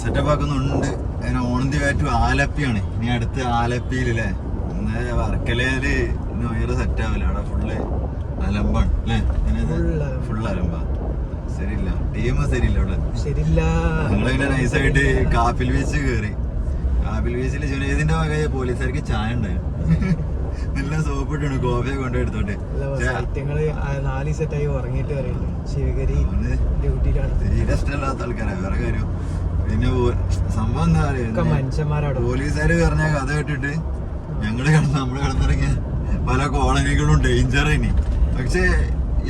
Setup ആക്കുന്നുണ്ട്. അങ്ങനെ ഓണന്തി വാറ്റ് ആലപ്പിയാണ്. ഇനി അടുത്ത് ആലപ്പിയിലല്ലേ, വർക്കലയില് നോയറ് സെറ്റ് ആവില്ല. അവിടെ ഫുള്ള് അലമ്പാണ് അല്ലേ? ഫുള്ള് അലമ്പാ. ശരിയില്ല, ടീം ശരിയില്ല അവിടെ. ഞങ്ങളിങ്ങനെ നൈസായിട്ട് കാപ്പിൽ ബീച്ച് കയറി. കാപ്പിൽ ബീച്ചിൽ ജുനൈദിന്റെ വക പോലീസുകാർക്ക് ചായ ഉണ്ടായിരുന്നു. നല്ല സോപ്പിട്ടാണ് കോഫിയെ കൊണ്ടെടുത്തോട്ടെ. തീരെ ഇഷ്ടമല്ലാത്ത ആൾക്കാരാ. വേറെ കാര്യം പിന്നെ സംഭവം എന്താ പറയുക, പോലീസുകാര് പറഞ്ഞ കഥ കേട്ടിട്ട് നമ്മള് കിടന്നിറങ്ങിയ പല കോളനികളും ഡേഞ്ചറിനി. പക്ഷെ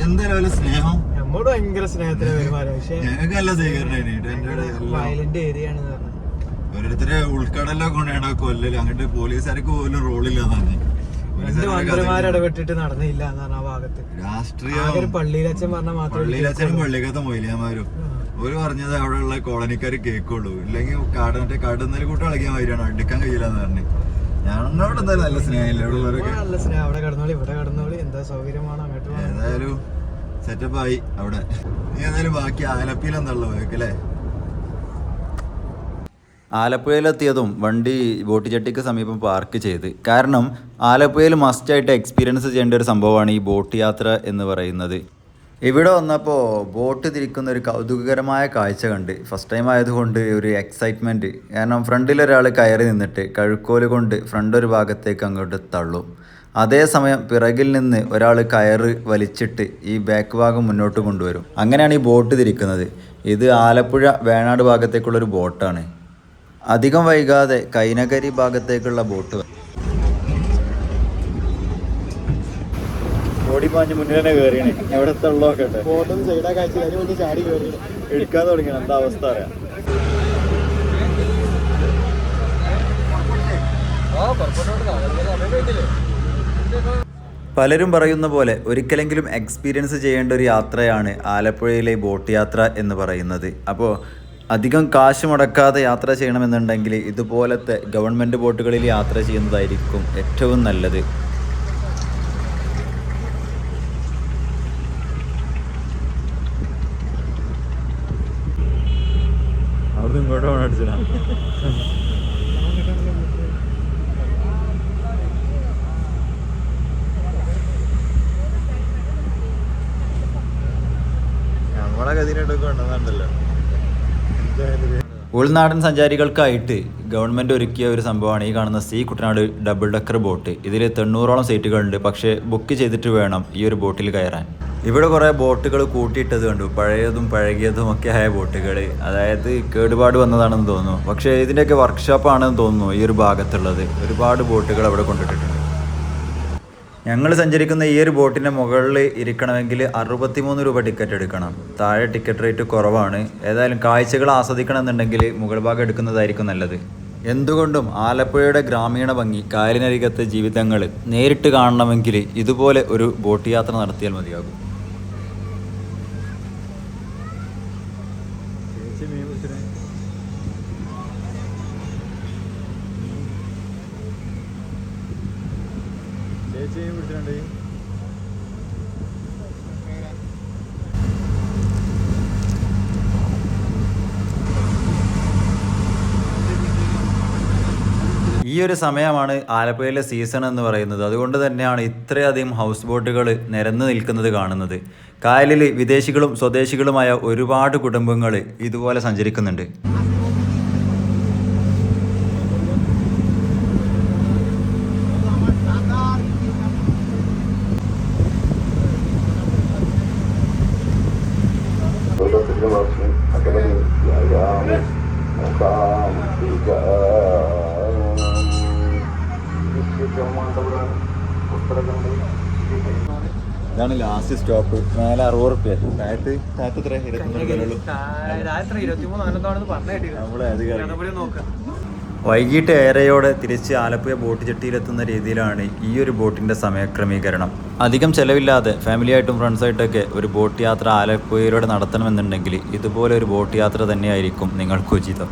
എന്തായാലും സ്നേഹം ഭയങ്കര സ്നേഹത്തിലെ പെരുമാറും. പക്ഷെ ഞങ്ങൾക്ക് നല്ല സ്വീകരണ. ഓരോരുത്തരെ ഉൾക്കടലൊക്കെ കൊണ്ടാണ് കൊല്ലല്. അങ്ങോട്ട് പോലീസുകാർക്ക് പോലും റോളില്ലാന്ന് ഇടപെട്ടിട്ട് നടന്നില്ല എന്നാണ് ആ ഭാഗത്ത്. രാഷ്ട്രീയ പള്ളിയിലച്ഛൻ പറഞ്ഞ മാത്രം പള്ളിയിലച്ഛനും പള്ളിക്കത്തെ മൊയ്ലിയന്മാരും ഒരു പറഞ്ഞത് അവിടെയുള്ള കോളനിക്കാർ കേൾക്കുള്ളൂ. ഇല്ലെങ്കിൽ കടന്നൽ കൂട്ടം ഇളകിയ മാതിരിയാണ്, അടുക്കാൻ കഴിയില്ലെന്ന് പറഞ്ഞു. ഞങ്ങളോട് എന്തായാലും നല്ല സ്നേഹമില്ല. നല്ല സ്നേഹം. അവിടെ കിടന്നോളി ഇവിടെ കിടന്നോളി, എന്താ സൗകര്യമാണ് അങ്ങോട്ട്. ഏതായാലും സെറ്റപ്പായി അവിടെ. നീ എന്തായാലും ബാക്കി ആലപ്പിയിൽ എന്താണല്ലോ പോയല്ലേ? ആലപ്പുഴയിലെത്തിയതും വണ്ടി ബോട്ട് ജെട്ടിക്ക് സമീപം പാർക്ക് ചെയ്ത്. കാരണം ആലപ്പുഴയിൽ മസ്റ്റായിട്ട് എക്സ്പീരിയൻസ് ചെയ്യേണ്ട ഒരു സംഭവമാണ് ഈ ബോട്ട് യാത്ര എന്ന് പറയുന്നത്. ഇവിടെ വന്നപ്പോൾ ബോട്ട് തിരിക്കുന്ന ഒരു കൗതുകകരമായ കാഴ്ച കണ്ട്. ഫസ്റ്റ് ടൈം ആയതുകൊണ്ട് ഒരു എക്സൈറ്റ്മെൻറ്റ്. കാരണം ഫ്രണ്ടിലൊരാൾ കയറി നിന്നിട്ട് കഴുക്കോല് കൊണ്ട് ഫ്രണ്ട് ഒരു ഭാഗത്തേക്ക് അങ്ങോട്ട് തള്ളും. അതേസമയം പിറകിൽ നിന്ന് ഒരാൾ കയറ് വലിച്ചിട്ട് ഈ ബാക്ക് ഭാഗം മുന്നോട്ട് കൊണ്ടുവരും. അങ്ങനെയാണ് ഈ ബോട്ട് തിരിക്കുന്നത്. ഇത് ആലപ്പുഴ വേണാട് ഭാഗത്തേക്കുള്ളൊരു ബോട്ടാണ്. അധികം വൈകാതെ കൈനകരി ഭാഗത്തേക്കുള്ള ബോട്ട് ഓടിപ്പാഞ്ഞ് മുന്നിൽ തന്നെ കയറിയാണ്. എവിടത്തെ ഉള്ളതൊക്കെ എടുക്കാൻ തുടങ്ങിയാണ്. എന്താ അവസ്ഥ അറിയാം. പലരും പറയുന്ന പോലെ ഒരിക്കലെങ്കിലും എക്സ്പീരിയൻസ് ചെയ്യേണ്ട ഒരു യാത്രയാണ് ആലപ്പുഴയിലെ ബോട്ട് യാത്ര എന്ന് പറയുന്നത്. അപ്പോൾ അധികം കാശ് മുടക്കാതെ യാത്ര ചെയ്യണമെന്നുണ്ടെങ്കിൽ ഇതുപോലത്തെ ഗവൺമെൻറ് ബോട്ടുകളിൽ യാത്ര ചെയ്യുന്നതായിരിക്കും ഏറ്റവും നല്ലത്. അവിടെ ഇങ്ങോട്ട് അടിച്ചാ നമ്മളെ ഗതിയിലെടുക്കുക ഉണ്ടെന്നുണ്ടല്ലോ. ഉൾനാടൻ സഞ്ചാരികൾക്കായിട്ട് ഗവൺമെൻറ് ഒരുക്കിയ ഒരു സംഭവമാണ് ഈ കാണുന്ന C Kuttanad double decker boat. ഇതിൽ 90ഓളം സീറ്റുകളുണ്ട്. പക്ഷേ ബുക്ക് ചെയ്തിട്ട് വേണം ഈ ഒരു ബോട്ടിൽ കയറാൻ. ഇവിടെ കുറേ ബോട്ടുകൾ കൂട്ടിയിട്ടത് കണ്ടു. പഴയതും പഴകിയതും ഒക്കെ ആയ ബോട്ടുകൾ, അതായത് കേടുപാട് വന്നതാണെന്ന് തോന്നുന്നു. പക്ഷേ ഇതിൻ്റെയൊക്കെ വർക്ക്ഷോപ്പാണെന്ന് തോന്നുന്നു ഈ ഒരു ഭാഗത്തുള്ളത്. ഒരുപാട് ബോട്ടുകൾ അവിടെ കൊണ്ടിട്ടിട്ടുണ്ട്. ഞങ്ങൾ സഞ്ചരിക്കുന്ന ഈ ഒരു ബോട്ടിൻ്റെ മുകളിൽ ഇരിക്കണമെങ്കിൽ 63 രൂപ ടിക്കറ്റ് എടുക്കണം. താഴെ ടിക്കറ്റ് റേറ്റ് കുറവാണ്. ഏതായാലും കാഴ്ചകൾ ആസ്വദിക്കണമെന്നുണ്ടെങ്കിൽ മുകൾ ഭാഗം എടുക്കുന്നതായിരിക്കും നല്ലത്. എന്തുകൊണ്ടും ആലപ്പുഴയുടെ ഗ്രാമീണ ഭംഗി, കായലിനരികത്തെ ജീവിതങ്ങൾ നേരിട്ട് കാണണമെങ്കിൽ ഇതുപോലെ ഒരു ബോട്ട് യാത്ര നടത്തിയാൽ മതിയാകും. ഈ ഒരു സമയമാണ് ആലപ്പുഴയിലെ സീസൺ എന്ന് പറയുന്നത്. അതുകൊണ്ട് തന്നെയാണ് ഇത്രയധികം ഹൗസ് ബോട്ടുകൾ നിരന്ന് നിൽക്കുന്നത് കാണുന്നത്. കായലിൽ വിദേശികളും സ്വദേശികളുമായ ഒരുപാട് കുടുംബങ്ങൾ ഇതുപോലെ സഞ്ചരിക്കുന്നുണ്ട്. ഇതാണ് ലാസ്റ്റ് സ്റ്റോപ്പ്. മേലെ 60 റുപ്യ. വൈകിട്ട് ഏറെയോടെ തിരിച്ച് ആലപ്പുഴ ബോട്ട് ജെട്ടിയിലെത്തുന്ന രീതിയിലാണ് ഈ ഒരു ബോട്ടിൻ്റെ സമയക്രമീകരണം. അധികം ചെലവില്ലാതെ ഫാമിലിയായിട്ടും ഫ്രണ്ട്സായിട്ടൊക്കെ ഒരു ബോട്ട് യാത്ര ആലപ്പുഴയിലൂടെ നടത്തണമെന്നുണ്ടെങ്കിൽ ഇതുപോലെ ഒരു ബോട്ട് യാത്ര തന്നെയായിരിക്കും നിങ്ങൾക്ക് ഉചിതം.